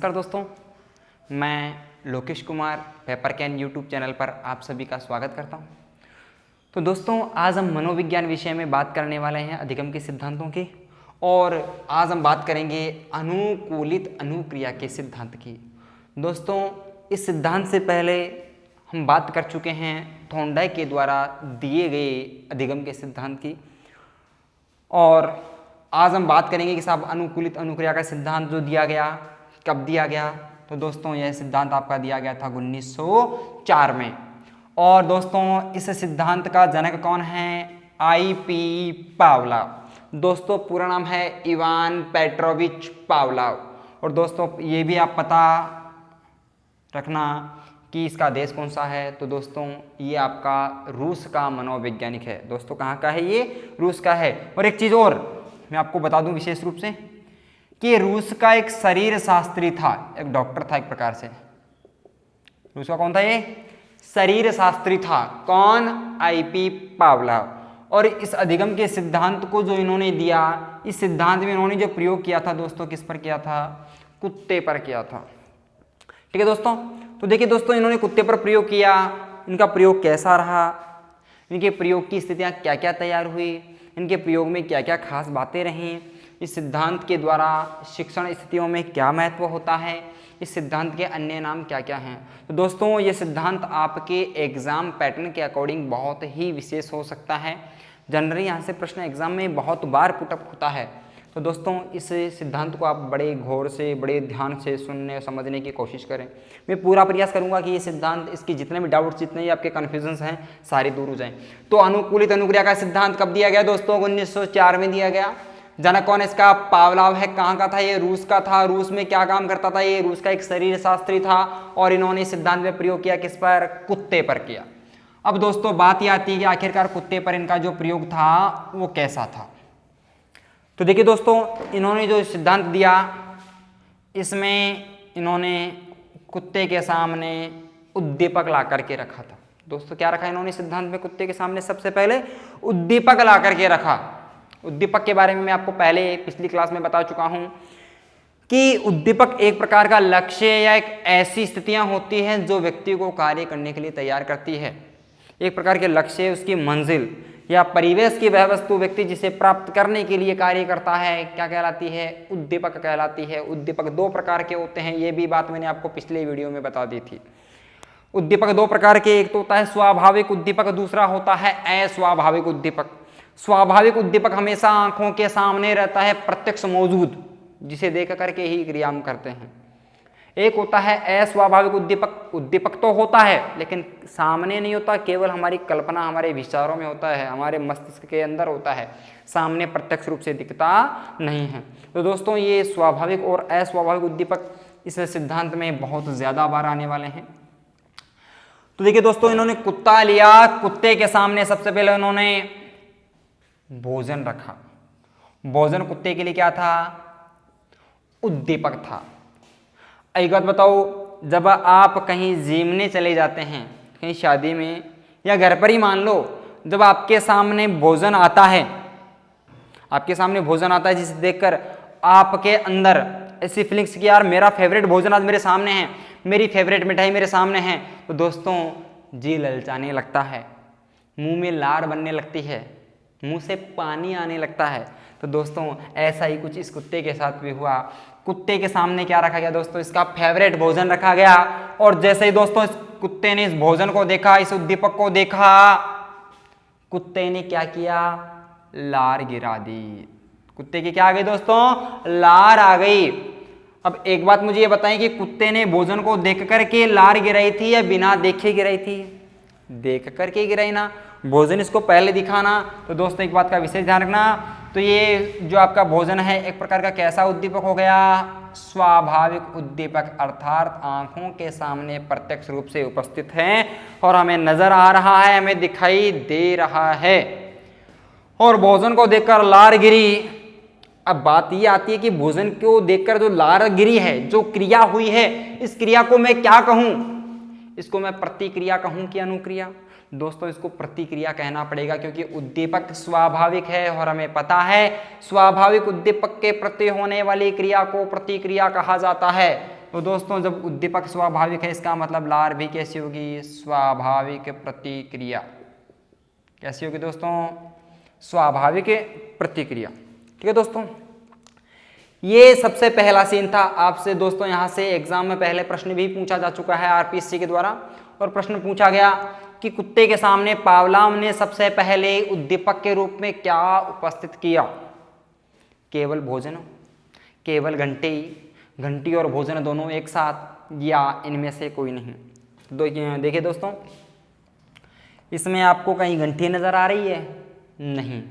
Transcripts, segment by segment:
नमस्कार दोस्तों, मैं Lokesh Kumar paper can YouTube channel पर आप सभी का स्वागत करता हूं। तो दोस्तों, आज हम मनोविज्ञान विषय में बात करने वाले हैं अधिगम के सिद्धांतों की, और आज हम बात करेंगे अनुकूलित अनुक्रिया के सिद्धांत की। दोस्तों, इस सिद्धांत से पहले हम बात कर चुके हैं थॉर्नडाइक के द्वारा दिए गए अधिगम के सिद्धांत की, और आज हम बात करेंगे कि साहब अनुकूलित अनुक्रिया का सिद्धांत जो दिया गया, कब दिया गया। तो दोस्तों, यह सिद्धांत आपका दिया गया था 1904 में। और दोस्तों, इस सिद्धांत का जनक कौन है? आई.पी. पावलोव। दोस्तों, पूरा नाम है इवान पेट्रोविच पावलोव। और दोस्तों, ये भी आप पता रखना कि इसका देश कौन सा है। तो दोस्तों, ये आपका रूस का मनोवैज्ञानिक है। दोस्तों, कहाँ का है? ये रूस का है। और एक चीज़ और मैं आपको बता दूं विशेष रूप से कि रूस का एक शरीर शास्त्री था, एक डॉक्टर था एक प्रकार से। रूस का कौन था? ये शरीर शास्त्री था। कौन? आई.पी. पावलोव। और इस अधिगम के सिद्धांत को जो इन्होंने दिया, इस सिद्धांत में इन्होंने जो प्रयोग किया था दोस्तों, किस पर किया था? कुत्ते पर किया था। ठीक है दोस्तों। तो देखिए दोस्तों, इन्होंने कुत्ते पर प्रयोग किया। इनका प्रयोग कैसा रहा, इनके प्रयोग की स्थितियां क्या क्या तैयार हुई, इनके प्रयोग में क्या क्या खास बातें रहीं, इस सिद्धांत के द्वारा शिक्षण स्थितियों में क्या महत्व होता है, इस सिद्धांत के अन्य नाम क्या क्या हैं। तो दोस्तों, ये सिद्धांत आपके एग्जाम पैटर्न के अकॉर्डिंग बहुत ही विशेष हो सकता है। जनरली यहाँ से प्रश्न एग्जाम में बहुत बार पुटअप होता है। तो दोस्तों, इस सिद्धांत को आप बड़े गौर से, बड़े ध्यान से सुनने समझने की कोशिश करें। मैं पूरा प्रयास करूंगा कि ये सिद्धांत, इसकी जितने भी डाउट्स, जितने भी आपके कन्फ्यूजन्स हैं, सारे दूर हो जाएं। तो अनुकूलित अनुक्रिया का सिद्धांत कब दिया गया दोस्तों? 1904 में दिया गया। जनक कौन है इसका? पावलोव है। कहाँ का था ये? रूस का था। रूस में क्या काम करता था ये? रूस का एक शरीर शास्त्री था। और इन्होंने सिद्धांत में प्रयोग किया किस पर? कुत्ते पर किया। अब दोस्तों, बात यह आती है कि आखिरकार कुत्ते पर इनका जो प्रयोग था वो कैसा था। तो देखिए दोस्तों, इन्होंने जो सिद्धांत दिया, इसमें इन्होंने कुत्ते के सामने उद्दीपक ला करके रखा था। दोस्तों, क्या रखा इन्होंने सिद्धांत में? कुत्ते के सामने सबसे पहले उद्दीपक ला करके रखा। उद्दीपक के बारे में मैं आपको पहले पिछली क्लास में बता चुका हूं कि उद्दीपक एक प्रकार का लक्ष्य या एक ऐसी स्थितियां होती हैं जो व्यक्ति को कार्य करने के लिए तैयार करती है। एक प्रकार के लक्ष्य, उसकी मंजिल या परिवेश की वह वस्तु व्यक्ति जिसे प्राप्त करने के लिए कार्य करता है, क्या कहलाती है? उद्दीपक कहलाती है। उद्दीपक दो प्रकार के होते हैं, ये भी बात मैंने आपको पिछले वीडियो में बता दी थी। उद्दीपक दो प्रकार के, एक तो होता है स्वाभाविक उद्दीपक, दूसरा होता है अस्वाभाविक उद्दीपक। स्वाभाविक उद्दीपक हमेशा आंखों के सामने रहता है, प्रत्यक्ष मौजूद, जिसे देख करके ही क्रिया हम करते हैं। एक होता है अस्वाभाविक उद्दीपक। उद्दीपक तो होता है लेकिन सामने नहीं होता, केवल हमारी कल्पना, हमारे विचारों में होता है, हमारे मस्तिष्क के अंदर होता है, सामने प्रत्यक्ष रूप से दिखता नहीं है। तो दोस्तों, ये स्वाभाविक और अस्वाभाविक उद्दीपक इस सिद्धांत में बहुत ज्यादा बार आने वाले हैं। तो देखिए दोस्तों, इन्होंने कुत्ता लिया। कुत्ते के सामने सबसे पहले उन्होंने भोजन रखा। भोजन कुत्ते के लिए क्या था? उद्दीपक था। एक बात बताओ, जब आप कहीं जिमने चले जाते हैं, कहीं शादी में या घर पर ही मान लो, जब आपके सामने भोजन आता है, आपके सामने भोजन आता है जिसे देखकर आपके अंदर ऐसी फीलिंग्स कि यार मेरा फेवरेट भोजन आज मेरे सामने है, मेरी फेवरेट मिठाई मेरे सामने है, तो दोस्तों जी ललचाने लगता है, मुंह में लार बनने लगती है, मुंह से पानी आने लगता है। तो दोस्तों, ऐसा ही कुछ इस कुत्ते के साथ भी हुआ। कुत्ते के सामने क्या रखा गया दोस्तों? इसका फेवरेट भोजन रखा गया। और जैसे ही दोस्तों इस कुत्ते ने इस भोजन को देखा, इस उद्दीपक को देखा, कुत्ते ने क्या किया? लार गिरा दी। कुत्ते की क्या आ गई दोस्तों? लार आ गई। अब एक बात मुझे ये बताएं कि कुत्ते ने भोजन को देख करके लार गिराई थी या बिना देखे गिराई थी? देख करके गिराई ना, भोजन इसको पहले दिखाना। तो दोस्तों, एक बात का विशेष ध्यान रखना, तो ये जो आपका भोजन है एक प्रकार का कैसा उद्दीपक हो गया? स्वाभाविक उद्दीपक, अर्थात आंखों के सामने प्रत्यक्ष रूप से उपस्थित है और हमें नजर आ रहा है, हमें दिखाई दे रहा है। और भोजन को देखकर लार गिरी। अब बात ये आती है कि भोजन को देखकर जो लार गिरी है, जो क्रिया हुई है, इस क्रिया को मैं क्या कहूं? इसको मैं प्रतिक्रिया कहूं कि अनुक्रिया? दोस्तों, इसको प्रतिक्रिया कहना पड़ेगा, क्योंकि उद्दीपक स्वाभाविक है और हमें पता है स्वाभाविक उद्दीपक के प्रति होने वाली क्रिया को प्रतिक्रिया कहा जाता है। तो दोस्तों जब उद्दीपक स्वाभाविक है इसका मतलब लार भी कैसी होगी, स्वाभाविक प्रतिक्रिया। कैसी होगी दोस्तों, स्वाभाविक प्रतिक्रिया। ठीक है दोस्तों, ये सबसे पहला सीन था। आपसे दोस्तों यहाँ से एग्जाम में पहले प्रश्न भी पूछा जा चुका है आरपीएससी के द्वारा, और प्रश्न पूछा गया कि कुत्ते के सामने पावलोव ने सबसे पहले उद्दीपक के रूप में क्या उपस्थित किया। केवल भोजन, केवल घंटी और भोजन दोनों एक साथ, या इनमें से कोई नहीं। देखिए दोस्तों, इसमें आपको कहीं घंटी नजर आ रही है, नहीं।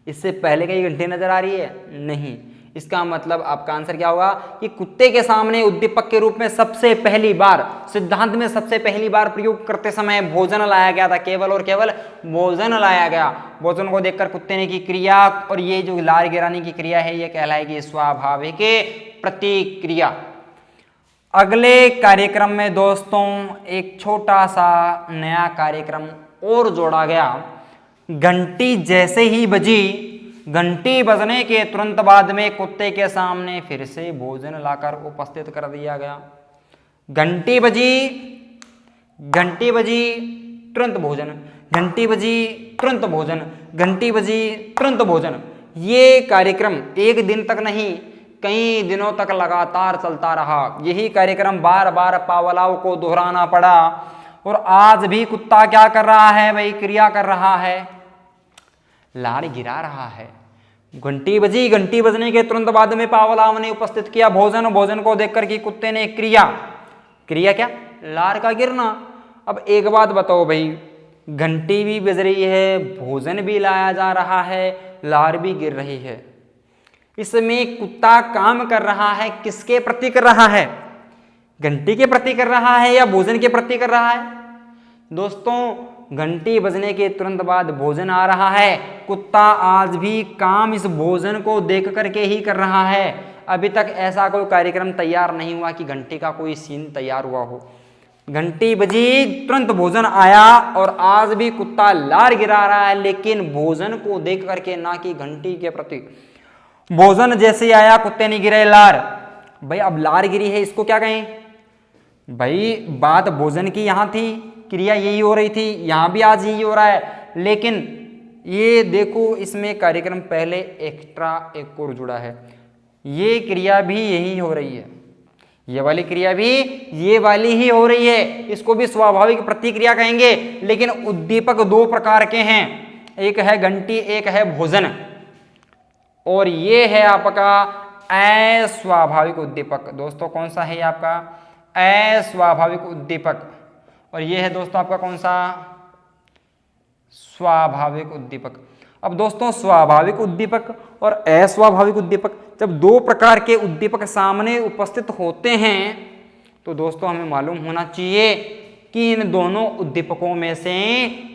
इससे पहले कहीं घंटी नजर आ रही है, नहीं। इसका मतलब आपका आंसर क्या होगा कि कुत्ते के सामने उद्दीपक के रूप में सबसे पहली बार, सिद्धांत में सबसे पहली बार प्रयोग करते समय भोजन लाया गया था। केवल और केवल भोजन लाया गया। भोजन को देखकर कुत्ते ने की क्रिया, और ये जो लार गिराने की क्रिया है ये कहलाएगी स्वाभाविक प्रतिक्रिया। अगले कार्यक्रम में दोस्तों एक छोटा सा नया कार्यक्रम और जोड़ा गया। घंटी जैसे ही बजी, घंटी बजने के तुरंत बाद में कुत्ते के सामने फिर से भोजन लाकर उपस्थित कर दिया गया। घंटी बजी तुरंत भोजन, घंटी बजी तुरंत भोजन, घंटी बजी तुरंत भोजन। ये कार्यक्रम एक दिन तक नहीं, कई दिनों तक लगातार चलता रहा। यही कार्यक्रम बार बार पावलोव को दोहराना पड़ा, और आज भी कुत्ता क्या कर रहा है भाई, क्रिया कर रहा है, लार गिरा रहा है। घंटी बजी, घंटी बजने के तुरंत बाद में पावलोव ने उपस्थित किया भोजन, भोजन को देखकर कि कुत्ते ने क्रिया क्या, लार का गिरना। अब एक बात बताओ भाई, घंटी भी बज रही है, भोजन भी लाया जा रहा है, लार भी गिर रही है। इसमें कुत्ता काम कर रहा है, किसके प्रति कर रहा है, घंटी के प्रति कर रहा है या भोजन के प्रति कर रहा है। दोस्तों घंटी बजने के तुरंत बाद भोजन आ रहा है, कुत्ता आज भी काम इस भोजन को देख करके ही कर रहा है। अभी तक ऐसा कोई कार्यक्रम तैयार नहीं हुआ कि घंटी का कोई सीन तैयार हुआ हो। घंटी बजी तुरंत भोजन आया, और आज भी कुत्ता लार गिरा रहा है, लेकिन भोजन को देख करके, ना कि घंटी के प्रति। भोजन जैसे आया कुत्ते ने गिरे लार। भाई अब लार गिरी है, इसको क्या कहें भाई, बात भोजन की यहाँ थी, क्रिया यही हो रही थी, यहाँ भी आज यही हो रहा है। लेकिन ये देखो इसमें कार्यक्रम पहले एक्स्ट्रा एक और जुड़ा है, ये क्रिया भी यही हो रही है, ये वाली क्रिया भी ये वाली ही हो रही है। इसको भी स्वाभाविक प्रतिक्रिया कहेंगे। लेकिन उद्दीपक दो प्रकार के हैं, एक है घंटी, एक है भोजन, और ये है आपका अस्वाभाविक उद्दीपक। दोस्तों कौन सा है ये आपका अस्वाभाविक उद्दीपक, और ये है दोस्तों आपका कौन सा, स्वाभाविक उद्दीपक। अब दोस्तों स्वाभाविक उद्दीपक और अस्वाभाविक उद्दीपक, जब दो प्रकार के उद्दीपक सामने उपस्थित होते हैं, तो दोस्तों हमें मालूम होना चाहिए कि इन दोनों उद्दीपकों में से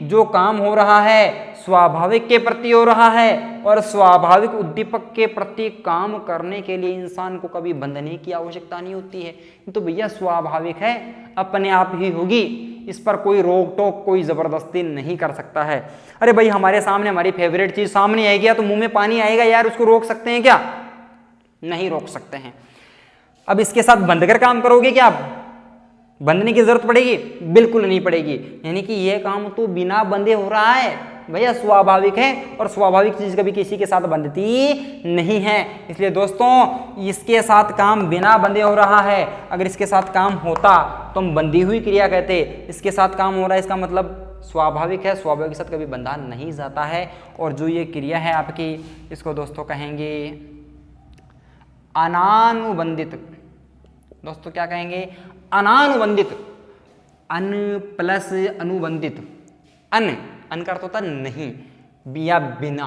जो काम हो रहा है स्वाभाविक के प्रति हो रहा है, और स्वाभाविक उद्दीपक के प्रति काम करने के लिए इंसान को कभी बंधने की आवश्यकता नहीं होती है। तो भैया स्वाभाविक है, अपने आप ही होगी, इस पर कोई रोक टोक, कोई जबरदस्ती नहीं कर सकता है। अरे भाई हमारे सामने हमारी फेवरेट चीज सामने आएगी तो मुंह में पानी आएगा यार, उसको रोक सकते हैं क्या, नहीं रोक सकते हैं। अब इसके साथ बंध कर काम करोगे क्या आप, बंधने की जरूरत पड़ेगी, बिल्कुल नहीं पड़ेगी। यानी कि यह काम तो बिना बंधे हो रहा है भैया, स्वाभाविक है, और स्वाभाविक चीज कभी किसी के साथ बंधती नहीं है। इसलिए दोस्तों इसके साथ काम बिना बंधे हो रहा है। अगर इसके साथ काम होता तो हम बंधी हुई क्रिया कहते, इसके साथ काम हो रहा है इसका मतलब स्वाभाविक है, स्वाभाविक के साथ कभी बंधा नहीं जाता है। और जो ये क्रिया है आपकी, इसको दोस्तों कहेंगे अनानुबंधित। दोस्तों क्या कहेंगे, अनानुबंधित, अन प्लस अनुबंधित, अन का अर्थ होता नहीं, या बिना,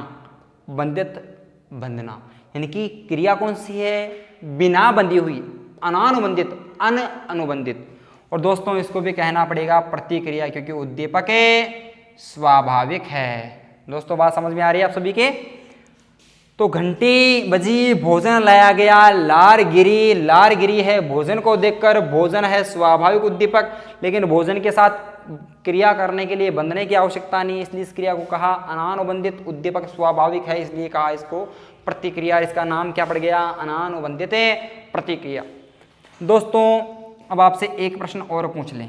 बंधित बंधना, यानी कि क्रिया कौन सी है, बिना बंधी हुई, अनानुबंधित, अनुबंधित। और दोस्तों इसको भी कहना पड़ेगा प्रतिक्रिया, क्योंकि उद्दीपक स्वाभाविक है। दोस्तों बात समझ में आ रही है आप सभी के। तो घंटी बजी, भोजन लाया गया, लार गिरी है, भोजन को देखकर, भोजन है स्वाभाविक उद्दीपक, लेकिन भोजन के साथ क्रिया करने के लिए बंधने की आवश्यकता नहीं, इसलिए इस क्रिया को कहा अनानुबंधित उद्दीपक स्वाभाविक है, इसलिए कहा इसको प्रतिक्रिया। इसका नाम क्या पड़ गया, अनानुबंधित प्रतिक्रिया। दोस्तों अब आपसे एक प्रश्न और पूछ लें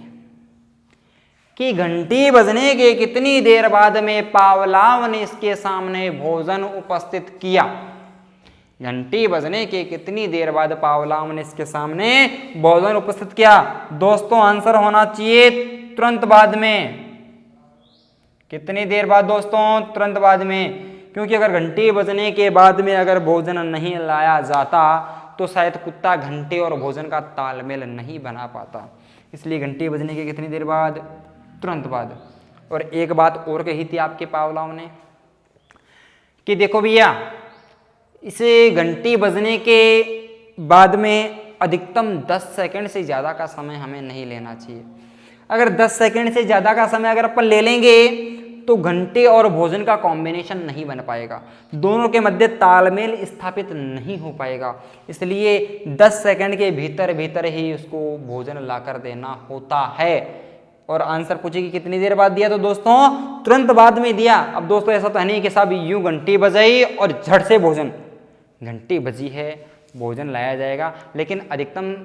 कि घंटी बजने के कितनी देर बाद में पावलाव ने इसके सामने भोजन उपस्थित किया। घंटी बजने के कितनी देर बाद पावलाव ने इसके सामने भोजन उपस्थित किया। दोस्तों आंसर होना चाहिए तुरंत बाद में। कितनी देर बाद दोस्तों? तुरंत बाद में, क्योंकि अगर घंटी बजने के बाद में अगर भोजन नहीं लाया जाता तो शायद कुत्ता घंटे और भोजन का तालमेल नहीं बना पाता। इसलिए घंटी बजने के कितनी देर बाद? तुरंत बाद। और एक बात और कही थी आपके पावलाव ने कि देखो भैया, इसे घंटी बजने के बाद में अधिकतम 10 सेकंड से ज़्यादा का समय हमें नहीं लेना चाहिए। अगर 10 सेकंड से ज़्यादा का समय अगर अपन ले लेंगे तो घंटे और भोजन का कॉम्बिनेशन नहीं बन पाएगा, दोनों के मध्य तालमेल स्थापित नहीं हो पाएगा। इसलिए 10 सेकंड के भीतर भीतर ही उसको भोजन लाकर देना होता है। और आंसर पूछे कि कितनी देर बाद दिया, तो दोस्तों तुरंत बाद में दिया। अब दोस्तों ऐसा तो नहीं कि साहब यूं घंटी बजाई और झट से भोजन, घंटी बजी है भोजन लाया जाएगा, लेकिन अधिकतम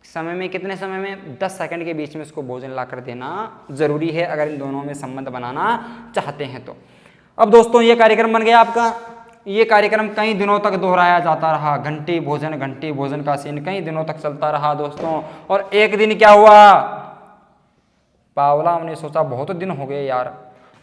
समय में, कितने समय में? 10 सेकंड के बीच में उसको भोजन लाकर देना जरूरी है अगर इन दोनों में संबंध बनाना चाहते हैं तो। अब दोस्तों ये कार्यक्रम बन गया आपका। ये कार्यक्रम कई दिनों तक दोहराया जाता रहा, घंटी भोजन का सीन कई दिनों तक चलता रहा दोस्तों। और एक दिन क्या हुआ, पावलाव ने सोचा बहुत दिन हो गए यार,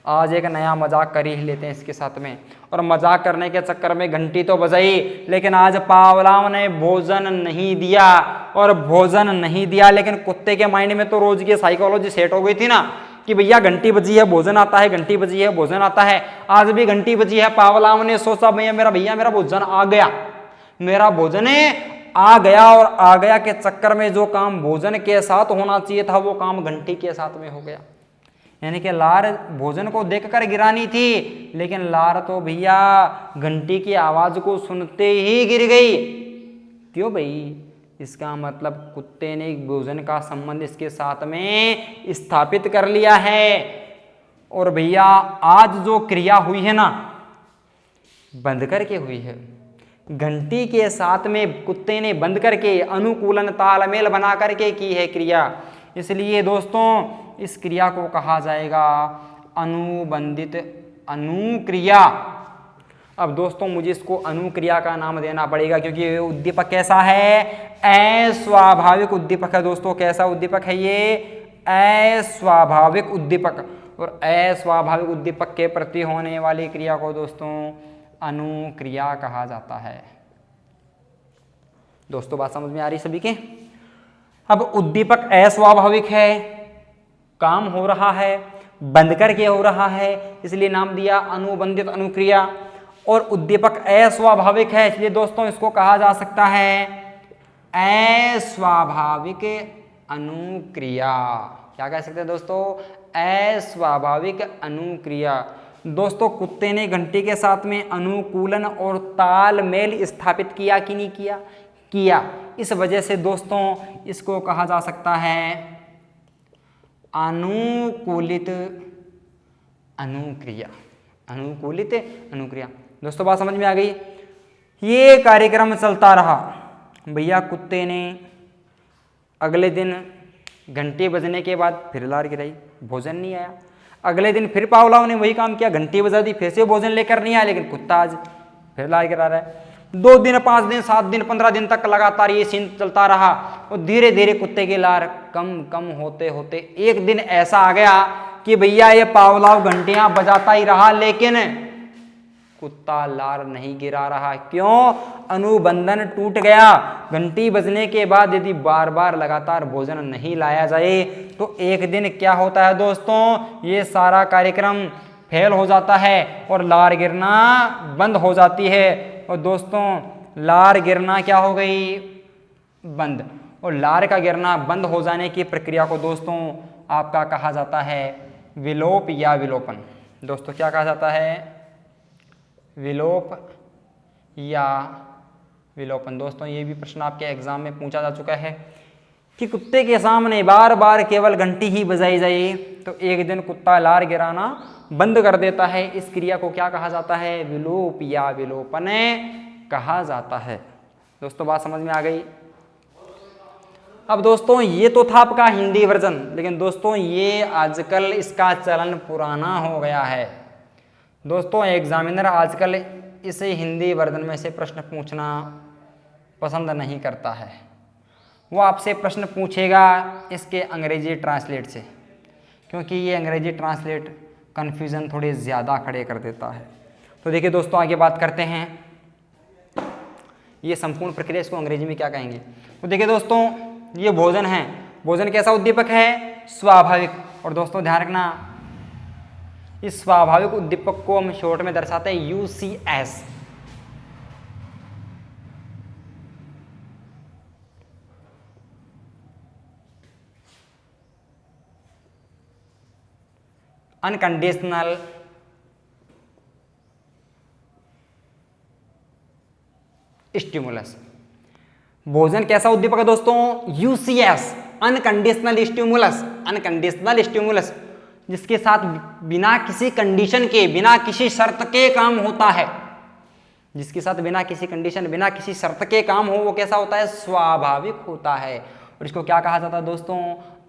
आज एक नया मजाक कर ही लेते हैं इसके साथ में। और मजाक करने के चक्कर में घंटी तो बजाई, लेकिन आज पावलाव ने भोजन नहीं दिया। और भोजन नहीं दिया, लेकिन कुत्ते के माइंड में तो रोज की साइकोलॉजी सेट हो गई थी ना कि भैया घंटी बजी है भोजन आता है, घंटी बजी है भोजन आता है। आज भी घंटी बजी है, पावलाव ने सोचा भैया मेरा भोजन आ गया, मेरा भोजन आ गया। और आ गया के चक्कर में जो काम भोजन के साथ होना चाहिए था वो काम घंटी के साथ में हो गया। यानी कि लार भोजन को देखकर गिरानी थी, लेकिन लार तो भैया घंटी की आवाज को सुनते ही गिर गई। क्यों भाई? इसका मतलब कुत्ते ने भोजन का संबंध इसके साथ में स्थापित कर लिया है। और भैया आज जो क्रिया हुई है ना, बंद करके हुई है, घंटी के साथ में कुत्ते ने बंद करके अनुकूलन तालमेल बना करके की है क्रिया। इसलिए दोस्तों इस क्रिया को कहा जाएगा अनुबंधित अनुक्रिया। अब दोस्तों मुझे इसको अनुक्रिया का नाम देना पड़ेगा, क्योंकि ये उद्दीपक कैसा है? अस्वाभाविक उद्दीपक है दोस्तों। कैसा उद्दीपक है ये? अस्वाभाविक उद्दीपक। और अस्वाभाविक उद्दीपक के प्रति होने वाली क्रिया को दोस्तों अनुक्रिया कहा जाता है। दोस्तों बात समझ में आ रही सभी के? अब उद्दीपक अस्वाभाविक है, काम हो रहा है, बंद करके हो रहा है, इसलिए नाम दिया अनुबंधित अनुक्रिया। और उद्दीपक अस्वाभाविक है, इसलिए दोस्तों इसको कहा जा सकता है अस्वाभाविक अनुक्रिया। क्या कह सकते हैं दोस्तों? अस्वाभाविक अनुक्रिया। दोस्तों कुत्ते ने घंटी के साथ में अनुकूलन और तालमेल स्थापित किया कि नहीं किया? किया। इस वजह से दोस्तों इसको कहा जा सकता है अनुकूलित अनुक्रिया। अनुकूलित अनुक्रिया। दोस्तों बात समझ में आ गई? ये कार्यक्रम चलता रहा भैया। कुत्ते ने अगले दिन घंटी बजने के बाद फिर लार गिराई, भोजन नहीं आया। अगले दिन फिर पावलाव ने वही काम किया, घंटी बजा दी, फिर से भोजन लेकर नहीं आया, लेकिन कुत्ता आज फिर लार गिरा रहा है। 2 दिन, 5 दिन, 7 दिन, 15 दिन तक लगातार ये सीन चलता रहा। और धीरे धीरे कुत्ते की लार कम कम होते होते एक दिन ऐसा आ गया कि भैया ये पावलाव घंटियां बजाता ही रहा, लेकिन कुत्ता लार नहीं गिरा रहा। क्यों? अनुबंधन टूट गया। घंटी बजने के बाद यदि बार बार लगातार भोजन नहीं लाया जाए तो एक दिन क्या होता है दोस्तों, ये सारा कार्यक्रम फेल हो जाता है और लार गिरना बंद हो जाती है। और दोस्तों लार गिरना क्या हो गई? बंद। और लार का गिरना बंद हो जाने की प्रक्रिया को दोस्तों आपका कहा जाता है विलोप या विलोपन। दोस्तों क्या कहा जाता है? विलोप या विलोपन। दोस्तों ये भी प्रश्न आपके एग्जाम में पूछा जा चुका है कि कुत्ते के सामने बार बार केवल घंटी ही बजाई जाए तो एक दिन कुत्ता लार गिराना बंद कर देता है। इस क्रिया को क्या कहा जाता है? विलोप या विलोपन कहा जाता है। दोस्तों बात समझ में आ गई? अब दोस्तों ये तो था आपका हिंदी वर्जन, लेकिन दोस्तों ये आजकल इसका चलन पुराना हो गया है। दोस्तों एग्जामिनर आजकल इसे हिंदी वर्जन में से प्रश्न पूछना पसंद नहीं करता है। वो आपसे प्रश्न पूछेगा इसके अंग्रेजी ट्रांसलेट से, क्योंकि ये अंग्रेजी ट्रांसलेट कन्फ्यूज़न थोड़े ज़्यादा खड़े कर देता है। तो देखिए दोस्तों आगे बात करते हैं, ये संपूर्ण प्रक्रिया इसको अंग्रेजी में क्या कहेंगे। तो देखिए दोस्तों ये भोजन है, भोजन कैसा उद्दीपक है, स्वाभाविक। और दोस्तों ध्यान रखना इस स्वाभाविक उद्दीपक को हम शॉर्ट में दर्शाते हैं UCS। Unconditional stimulus. भोजन कैसा उद्दीपक है दोस्तों, UCS unconditional stimulus. Unconditional stimulus जिसके साथ बिना किसी कंडीशन के, बिना किसी शर्त के काम होता है, जिसके साथ बिना किसी कंडीशन, बिना किसी शर्त के काम हो, वो कैसा होता है, स्वाभाविक होता है। और इसको क्या कहा जाता है दोस्तों,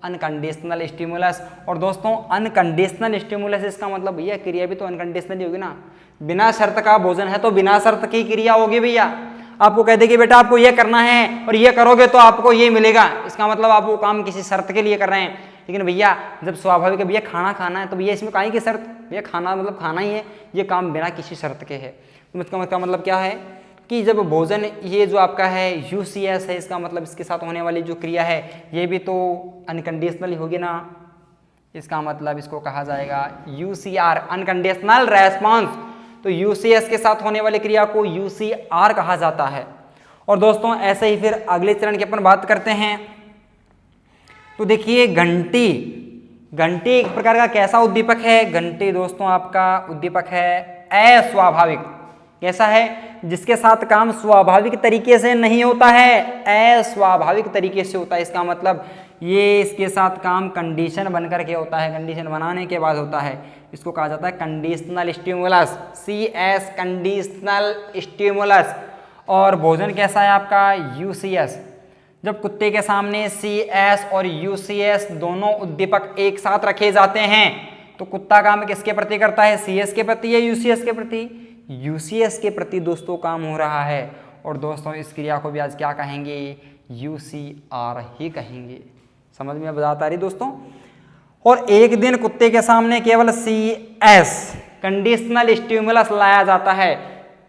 अनकंडीशनल स्टिमुलस। और दोस्तों अनकंडीशनल स्टिमुलस इसका मतलब भैया क्रिया भी तो अनकंडीशनल ही होगी ना, बिना शर्त का भोजन है तो बिना शर्त की क्रिया होगी भैया। आपको कह दे कि बेटा आपको ये करना है और ये करोगे तो आपको ये मिलेगा, इसका मतलब आप वो काम किसी शर्त के लिए कर रहे हैं। लेकिन भैया जब स्वाभाविक है भैया खाना खाना है तो भैया इसमें काहे की शर्त, भैया खाना मतलब खाना ही है, ये काम बिना किसी शर्त के है। तो इसका मतलब क्या है कि जब भोजन ये जो आपका है UCS है, इसका मतलब इसके साथ होने वाली जो क्रिया है ये भी तो अनकंडीशनल ही होगी ना, इसका मतलब इसको कहा जाएगा UCR अनकंडीशनल रेस्पॉन्स। तो UCS के साथ होने वाली क्रिया को UCR कहा जाता है। और दोस्तों ऐसे ही फिर अगले चरण की अपन बात करते हैं। तो देखिए घंटी, घंटी एक प्रकार का कैसा उद्दीपक है, घंटी दोस्तों आपका उद्दीपक है अस्वाभाविक। कैसा है, जिसके साथ काम स्वाभाविक तरीके से नहीं होता है, अस्वाभाविक तरीके से होता है। इसका मतलब ये इसके साथ काम कंडीशन बनकर के होता है, कंडीशन बनाने के बाद होता है। इसको कहा जाता है conditional stimulus, CS conditional stimulus. और भोजन कैसा है आपका UCS। जब कुत्ते के सामने CS और UCS दोनों उद्दीपक एक साथ रखे जाते हैं तो कुत्ता काम किसके प्रति करता है, CS के प्रति या UCS के प्रति, UCS के प्रति दोस्तों काम हो रहा है। और दोस्तों इस क्रिया को भी आज क्या कहेंगे, UCR ही कहेंगे। समझ में बात आ रही दोस्तों। और एक दिन कुत्ते के सामने केवल CS कंडीशनल स्टिमुलस लाया जाता है,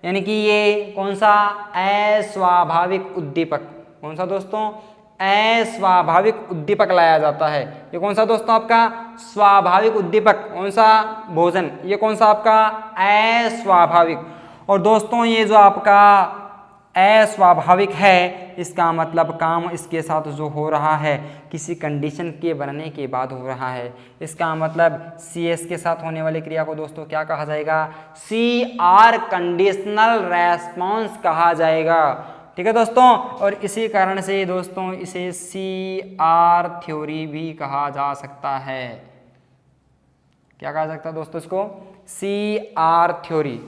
यानी कि ये कौन सा, अस्वाभाविक उद्दीपक। कौन सा दोस्तों, अस्वाभाविक उद्दीपक लाया जाता है। ये कौन सा दोस्तों आपका, स्वाभाविक उद्दीपक। कौन सा, भोजन। ये कौन सा आपका, अस्वाभाविक। और दोस्तों ये जो आपका अस्वाभाविक है, इसका मतलब काम इसके साथ जो हो रहा है किसी कंडीशन के बनने के बाद हो रहा है। इसका मतलब CS के साथ होने वाली क्रिया को दोस्तों क्या कहा जाएगा, CR कंडीशनल रेस्पॉन्स कहा जाएगा। ठीक है दोस्तों। और इसी कारण से दोस्तों इसे CR थ्योरी भी कहा जा सकता है। क्या कहा सकता है दोस्तों इसको, CR थ्योरी।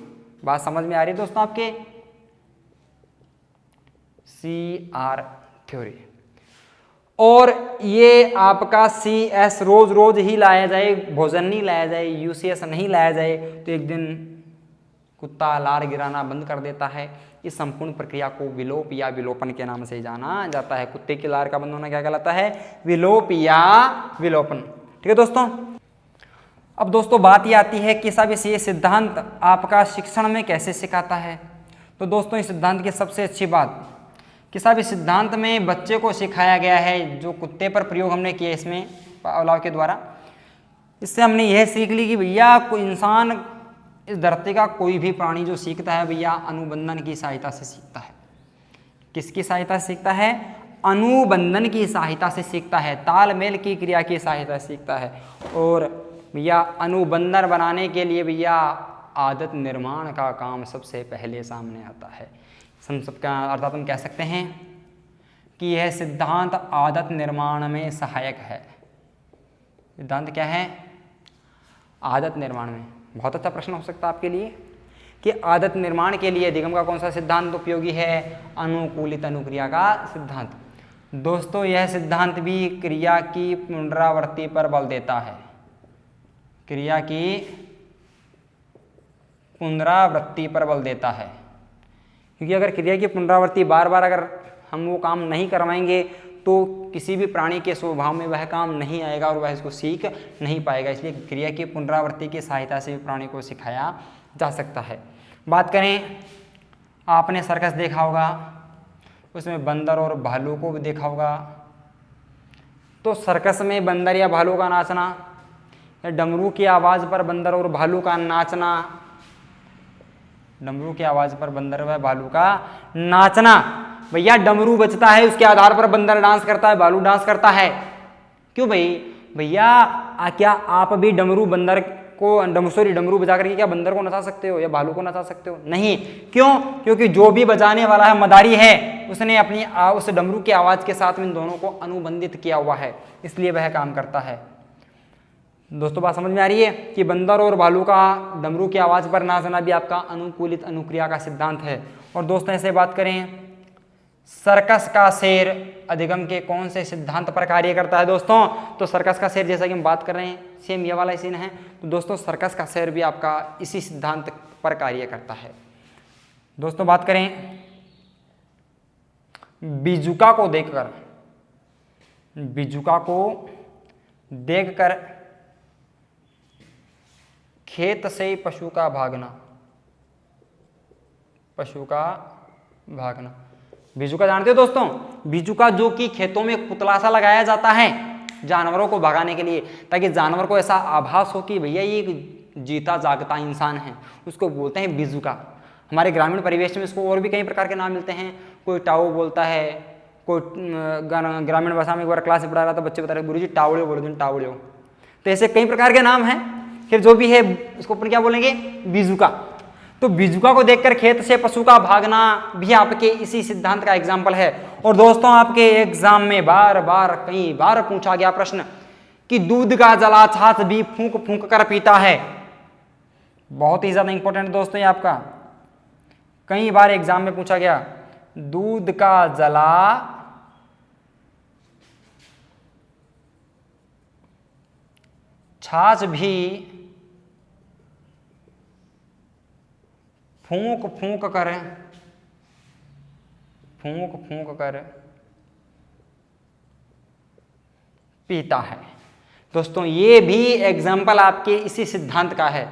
बात समझ में आ रही है दोस्तों आपके, CR थ्योरी। और ये आपका CS रोज रोज ही लाया जाए, भोजन नहीं लाया जाए, UCS नहीं लाया जाए तो एक दिन कुत्ता लार गिराना बंद कर देता है। इस संपूर्ण प्रक्रिया को विलोप या विलोपन के नाम से जाना जाता है। कुत्ते की लार का बंद होना क्या कहलाता है, विलोप या विलोपन। ठीक है दोस्तों। अब दोस्तों बात ये आती है कि साहब ये सिद्धांत आपका शिक्षण में कैसे सिखाता है। तो दोस्तों इस सिद्धांत की सबसे अच्छी बात कि साहब इस सिद्धांत में बच्चे को सिखाया गया है, जो कुत्ते पर प्रयोग हमने किया इसमें पावलोव के द्वारा, इससे हमने यह सीख ली कि भैया कोई इंसान, इस धरती का कोई भी प्राणी जो सीखता है भैया अनुबंधन की सहायता से सीखता है। किसकी सहायता से सीखता है, अनुबंधन की सहायता से सीखता है, तालमेल की क्रिया की सहायता से सीखता है। और भैया अनुबंधन बनाने के लिए भैया आदत निर्माण का काम सबसे पहले सामने आता है। सबका अर्थात हम कह सकते हैं कि यह सिद्धांत आदत निर्माण में सहायक है। सिद्धांत क्या है, आदत निर्माण में। बहुत अच्छा प्रश्न हो सकता है आपके लिए कि आदत निर्माण के लिए अधिगम का कौन सा सिद्धांत उपयोगी है, अनुकूलित अनुक्रिया का सिद्धांत। दोस्तों यह सिद्धांत भी क्रिया की पुनरावृत्ति पर बल देता है, क्रिया की पुनरावृत्ति पर बल देता है। क्योंकि अगर क्रिया की पुनरावृत्ति बार बार अगर हम वो काम नहीं करवाएंगे तो किसी भी प्राणी के स्वभाव में वह काम नहीं आएगा और वह इसको सीख नहीं पाएगा। इसलिए क्रिया की पुनरावृत्ति की सहायता से भी प्राणी को सिखाया जा सकता है। बात करें, आपने सर्कस देखा होगा, उसमें बंदर और भालू को भी देखा होगा। तो सर्कस में बंदर या भालू का नाचना, या डमरू की आवाज़ पर बंदर और भालू का नाचना, डमरू की आवाज़ पर बंदर व भालू का नाचना। भैया डमरू बजता है, उसके आधार पर बंदर डांस करता है, भालू डांस करता है। क्यों भाई? भैया क्या आप भी डमरू बंदर को डमरू बजा करके क्या बंदर को नचा सकते हो या भालू को नचा सकते हो? नहीं। क्यों? क्योंकि जो भी बजाने वाला है मदारी है, उसने अपनी उस डमरू की आवाज़ के साथ में इन दोनों को अनुबंधित किया हुआ है, इसलिए वह काम करता है। दोस्तों बात समझ में आ रही है कि बंदर और भालू का डमरू की आवाज़ पर नाचना भी आपका अनुकूलित अनुक्रिया का सिद्धांत है। और दोस्तों ऐसे बात करें, सर्कस का शेर अधिगम के कौन से सिद्धांत पर कार्य करता है? दोस्तों तो सर्कस का शेर, जैसा कि हम बात कर रहे हैं, सेम ये वाला सीन है। तो दोस्तों सर्कस का शेर भी आपका इसी सिद्धांत पर कार्य करता है। दोस्तों बात करें, बीजुका को देखकर खेत से पशु का भागना, बीजुका जानते हो दोस्तों? बीजुका जो कि खेतों में पुतला सा लगाया जाता है जानवरों को भगाने के लिए, ताकि जानवर को ऐसा आभास हो कि भैया ये एक जीता जागता इंसान है, उसको बोलते हैं बीजुका। हमारे ग्रामीण परिवेश में इसको और भी कई प्रकार के नाम मिलते हैं। कोई टाओ बोलता है, कोई ग्रामीण भाषा में एक बार क्लास में पढ़ा रहा था, बच्चे बता रहे गुरुजी टावड़े बोल दो, टावड़े। तो ऐसे कई प्रकार के नाम हैं। फिर जो भी है उसको अपन क्या बोलेंगे? बीजुका। तो बीजुका को देखकर खेत से पशु का भागना भी आपके इसी सिद्धांत का एग्जाम्पल है। और दोस्तों आपके एग्जाम में कई बार पूछा गया प्रश्न कि दूध का जला छाछ भी फूंक फूंक कर पीता है। बहुत ही ज्यादा इंपॉर्टेंट दोस्तों ये आपका, कई बार एग्जाम में पूछा गया, दूध का जला छाछ भी फूंक फूंक कर पीता है। दोस्तों ये भी एग्जाम्पल आपके इसी सिद्धांत का है।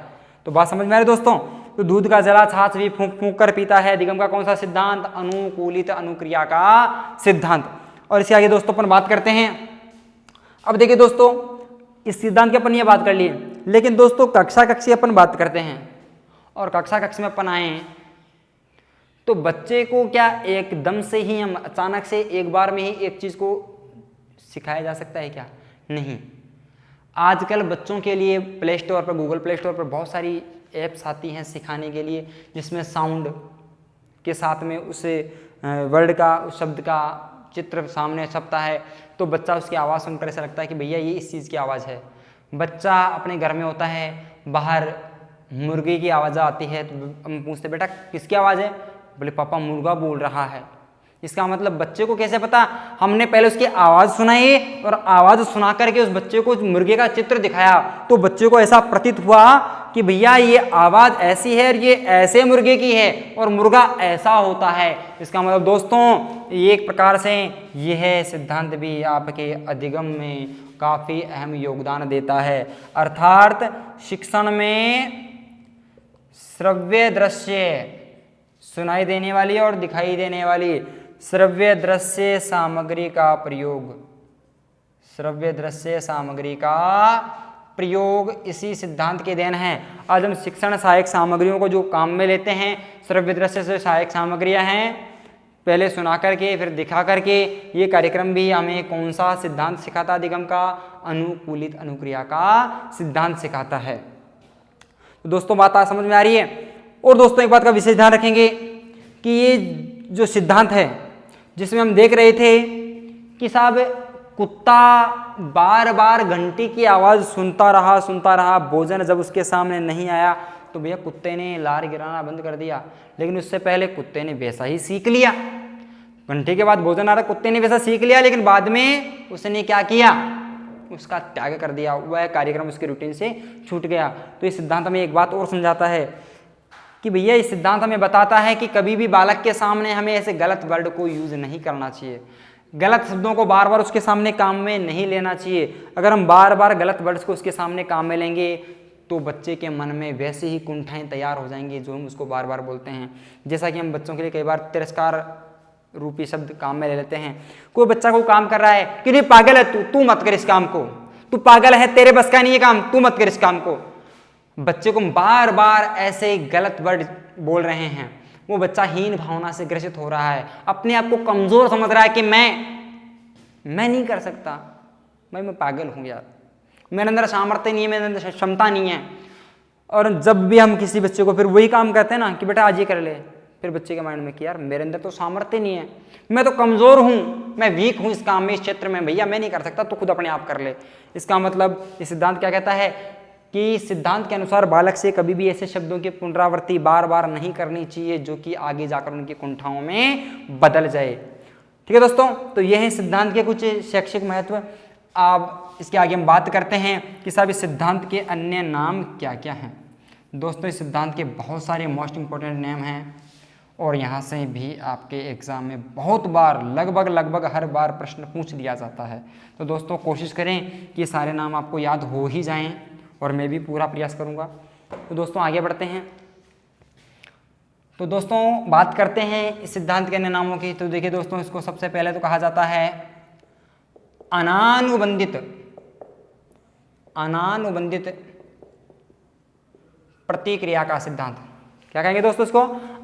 तो बात समझ में आ रही दोस्तों? तो दूध का जला छाछ भी फूंक फूंक कर पीता है, अधिगम का कौन सा सिद्धांत? अनुकूलित अनुक्रिया का सिद्धांत। और इसके आगे दोस्तों अपन बात करते हैं। अब देखिए दोस्तों, इस सिद्धांत की अपन ये बात कर लिए, लेकिन दोस्तों कक्षा कक्षी अपन बात करते हैं, और कक्षा कक्ष में अपन आए तो बच्चे को क्या एकदम से ही हम अचानक से एक बार में ही एक चीज को सिखाया जा सकता है क्या? नहीं। आजकल बच्चों के लिए प्ले स्टोर पर, गूगल प्ले स्टोर पर बहुत सारी ऐप्स आती हैं सिखाने के लिए, जिसमें साउंड के साथ में उस वर्ड का, उस शब्द का चित्र सामने छपता है, तो बच्चा उसकी आवाज़ सुनकर ऐसा लगता है कि भैया ये इस चीज़ की आवाज़ है। बच्चा अपने घर में होता है, बाहर मुर्गी की आवाज़ आती है, तो हम पूछते बेटा किसकी आवाज़ है? बोले पापा मुर्गा बोल रहा है। इसका मतलब बच्चे को कैसे पता? हमने पहले उसकी आवाज़ सुनाई और आवाज़ सुना करके उस बच्चे को मुर्गे का चित्र दिखाया, तो बच्चे को ऐसा प्रतीत हुआ कि भैया ये आवाज़ ऐसी है और ये ऐसे मुर्गे की है और मुर्गा ऐसा होता है। इसका मतलब दोस्तों ये एक प्रकार से यह सिद्धांत भी आपके अधिगम में काफ़ी अहम योगदान देता है। अर्थात शिक्षण में श्रव्य दृश्य, सुनाई देने वाली और दिखाई देने वाली श्रव्य दृश्य सामग्री का प्रयोग इसी सिद्धांत के देन है। आज हम शिक्षण सहायक सामग्रियों को जो काम में लेते हैं, श्रव्य दृश्य से सहायक सामग्रियां हैं, पहले सुना करके फिर दिखा करके, ये कार्यक्रम भी हमें कौन सा सिद्धांत सिखाता? अधिगम का अनुकूलित अनुक्रिया का सिद्धांत सिखाता है। तो दोस्तों बात आज समझ में आ रही है। और दोस्तों एक बात का विशेष ध्यान रखेंगे कि ये जो सिद्धांत है, जिसमें हम देख रहे थे कि साहब कुत्ता बार बार घंटी की आवाज़ सुनता रहा, भोजन जब उसके सामने नहीं आया तो भैया कुत्ते ने लार गिराना बंद कर दिया, लेकिन उससे पहले कुत्ते ने वैसा ही सीख लिया। घंटे के बाद भोजन आ रहा, कुत्ते ने वैसा सीख लिया, लेकिन बाद में उसने क्या किया, उसका त्याग कर दिया, वह कार्यक्रम उसके रूटीन से छूट गया। तो इस सिद्धांत में एक बात और समझाता है कि भैया इस सिद्धांत हमें बताता है कि कभी भी बालक के सामने हमें ऐसे गलत वर्ड को यूज नहीं करना चाहिए, गलत शब्दों को बार बार उसके सामने काम में नहीं लेना चाहिए। अगर हम बार बार गलत वर्ड्स को उसके सामने काम में लेंगे तो बच्चे के मन में वैसे ही कुंठाएं तैयार हो जाएंगी जो हम उसको बार बार बोलते हैं। जैसा कि हम बच्चों के लिए कई बार तिरस्कार रूपी शब्द काम में ले लेते हैं। कोई बच्चा को काम कर रहा है कि नहीं पागल है तू मत कर इस काम को, तू पागल है, तेरे बस का नहीं है काम, तू मत कर इस काम को। बच्चे को बार बार ऐसे गलत वर्ड बोल रहे हैं, वो बच्चा हीन भावना से ग्रसित हो रहा है, अपने आप को कमजोर समझ रहा है कि मैं नहीं कर सकता, मैं पागल हूं यार, मेरे अंदर सामर्थ्य नहीं है, मेरे अंदर क्षमता नहीं है। और जब भी हम किसी बच्चे को फिर वही काम कहते हैं ना कि बेटा आज ये कर ले, फिर बच्चे के माइंड में कि यार मेरे अंदर तो सामर्थ्य नहीं है, मैं तो कमजोर हूं, मैं वीक हूं इस काम में, इस क्षेत्र में, भैया मैं नहीं कर सकता, तो खुद अपने आप कर ले। इसका मतलब ये सिद्धांत क्या कहता है कि सिद्धांत के अनुसार बालक से कभी भी ऐसे शब्दों की पुनरावृत्ति बार बार नहीं करनी चाहिए जो कि आगे जाकर उनकी कुंठाओं में बदल जाए। ठीक है दोस्तों, तो यह है सिद्धांत के कुछ शैक्षिक महत्व। अब इसके आगे हम बात करते हैं कि साहब इस सिद्धांत के अन्य नाम क्या क्या हैं। दोस्तों इस सिद्धांत के बहुत सारे मोस्ट इंपॉर्टेंट नेम हैं और यहाँ से भी आपके एग्जाम में बहुत बार लगभग हर बार प्रश्न पूछ लिया जाता है। तो दोस्तों कोशिश करें कि ये सारे नाम आपको याद हो ही जाएं और मैं भी पूरा प्रयास करूँगा। तो दोस्तों आगे बढ़ते हैं। तो दोस्तों बात करते हैं इस सिद्धांत के अन्य नामों की। तो देखिए दोस्तों, इसको सबसे पहले तो कहा जाता है अनानुबंधित प्रतिक्रिया का सिद्धांत। क्या कहेंगे दोस्तों इसको?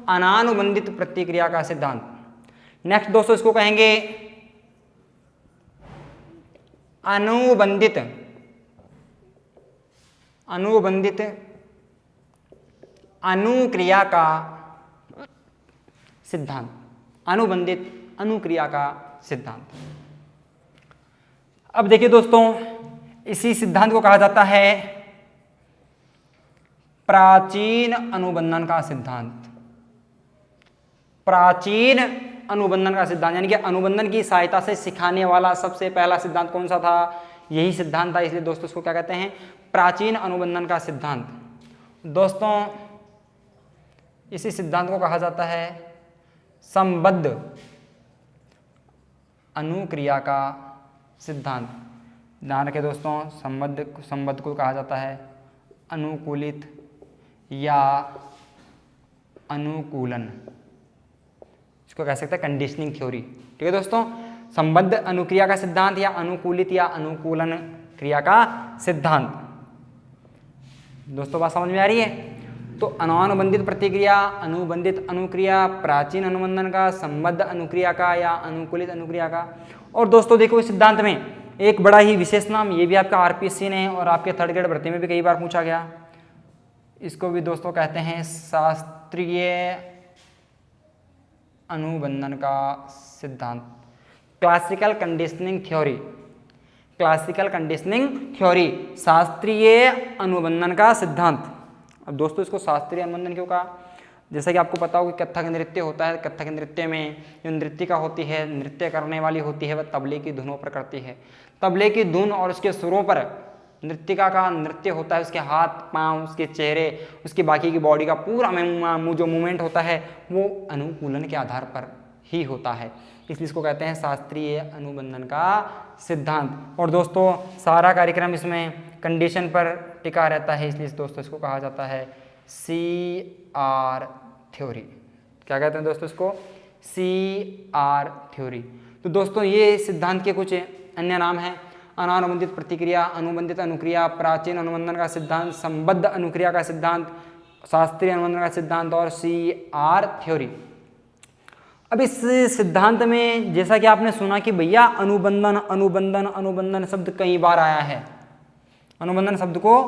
अनानुबंधित प्रतिक्रिया का सिद्धांत। नेक्स्ट दोस्तों इसको कहेंगे अनुबंधित अनुक्रिया का सिद्धांत। अनुबंधित अनुक्रिया का सिद्धांत। अब देखिए दोस्तों, इसी सिद्धांत को कहा जाता है प्राचीन अनुबंधन का सिद्धांत। प्राचीन अनुबंधन का सिद्धांत यानी कि अनुबंधन की सहायता से सिखाने वाला सबसे पहला सिद्धांत कौन सा था? यही सिद्धांत था, इसलिए दोस्तों इसको क्या कहते हैं? प्राचीन अनुबंधन का सिद्धांत। दोस्तों इसी सिद्धांत को कहा जाता है संबद्ध अनुक्रिया का सिद्धांत। ध्यान रखें दोस्तों, संबद्ध को कहा जाता है अनुकूलित या अनुकूलन, इसको कह सकते हैं कंडीशनिंग थ्योरी। ठीक है दोस्तों, संबद्ध अनुक्रिया का सिद्धांत या अनुकूलित या अनुकूलन क्रिया का सिद्धांत। दोस्तों बात समझ में आ रही है? तो अनानुबंधित प्रतिक्रिया, अनुबंधित अनुक्रिया, प्राचीन अनुबंधन का, संबद्ध अनुक्रिया का या अनुकूलित अनुक्रिया का। और दोस्तों देखो इस सिद्धांत में एक बड़ा ही विशेष नाम, ये भी आपका आरपीएससी ने और आपके थर्ड ग्रेड भर्ती में भी कई बार पूछा गया। इसको भी दोस्तों कहते हैं शास्त्रीय अनुबंधन का सिद्धांत, classical conditioning theory. Classical conditioning theory, शास्त्रीय अनुबंधन का सिद्धांत। अब दोस्तों इसको शास्त्रीय अनुबंधन क्यों कहा? जैसा कि आपको पता हो कि कथक नृत्य होता है, कथक नृत्य में जो नृत्यिका होती है, नृत्य करने वाली होती है, वह तबले की धुनों पर करती है। तबले की धुन और उसके सुरों पर नृत्यिका का नृत्य होता है, उसके हाथ पांव, उसके चेहरे, उसकी बाकी की बॉडी का पूरा जो मूवमेंट होता है वो अनुकूलन के आधार पर ही होता है, इसलिए इसको कहते हैं शास्त्रीय अनुबंधन का सिद्धांत। और दोस्तों सारा कार्यक्रम इसमें कंडीशन पर टिका रहता है, इसलिए दोस्तों इसको कहा जाता है CR थ्योरी। क्या कहते हैं दोस्तों इसको? CR theory. तो दोस्तों ये सिद्धांत के कुछ अन्य नाम हैं अनानुबंधित प्रतिक्रिया, अनुबंधित अनुक्रिया, प्राचीन अनुबंधन का सिद्धांत, संबद्ध अनुक्रिया का सिद्धांत, शास्त्रीय अनुबंधन का सिद्धांत और CR थ्योरी। अब इस सिद्धांत में जैसा कि आपने सुना कि भैया अनुबंधन अनुबंधन अनुबंधन शब्द कई बार आया है, अनुबंधन शब्द को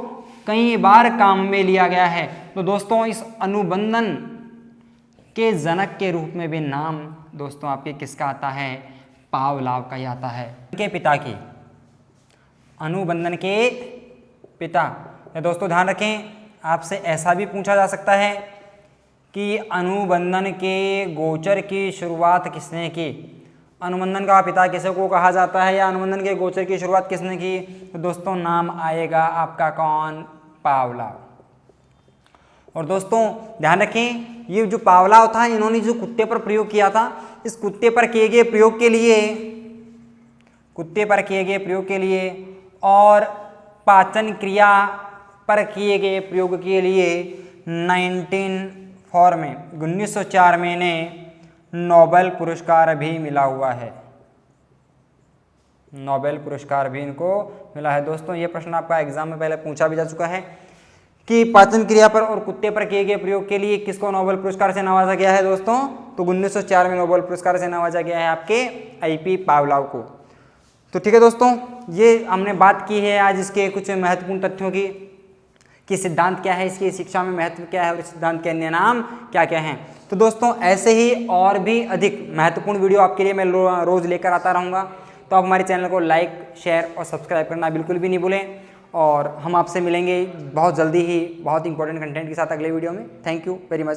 कई बार काम में लिया गया है। तो दोस्तों इस अनुबंधन के जनक के रूप में भी नाम दोस्तों आपके किसका आता है? पावलोव का ही आता है, के पिता की, अनुबंधन के पिता। दोस्तों ध्यान रखें, आपसे ऐसा भी पूछा जा सकता है कि अनुबंधन के गोचर की शुरुआत किसने की? अनुबंधन का पिता किसे को कहा जाता है या अनुबंधन के गोचर की शुरुआत किसने की? तो दोस्तों नाम आएगा आपका कौन? पावलोव। और दोस्तों ध्यान रखें, ये जो पावलोव था इन्होंने जो कुत्ते पर प्रयोग किया था, इस कुत्ते पर किए गए प्रयोग के लिए और पाचन क्रिया पर किए गए प्रयोग के लिए 1904 में इन्हें नोबेल पुरस्कार भी मिला हुआ है। नोबेल पुरस्कार भी इनको मिला है। दोस्तों ये प्रश्न आपका एग्जाम में पहले पूछा भी जा चुका है कि पाचन क्रिया पर और कुत्ते पर किए गए प्रयोग के लिए किसको नोबेल पुरस्कार से नवाजा गया है दोस्तों? तो 1904 में नोबेल पुरस्कार से नवाजा गया है आपके आई.पी. पावलोव को। तो ठीक है दोस्तों, ये हमने बात की है आज इसके कुछ महत्वपूर्ण तथ्यों की कि सिद्धांत क्या है, इसकी शिक्षा में महत्व क्या है और सिद्धांत के अन्य नाम क्या क्या हैं। तो दोस्तों ऐसे ही और भी अधिक महत्वपूर्ण वीडियो आपके लिए मैं रोज लेकर आता रहूँगा। तो आप हमारे चैनल को लाइक, शेयर और सब्सक्राइब करना बिल्कुल भी नहीं भूलें और हम आपसे मिलेंगे बहुत जल्दी ही बहुत इंपॉर्टेंट कंटेंट के साथ अगले वीडियो में। Thank you very much.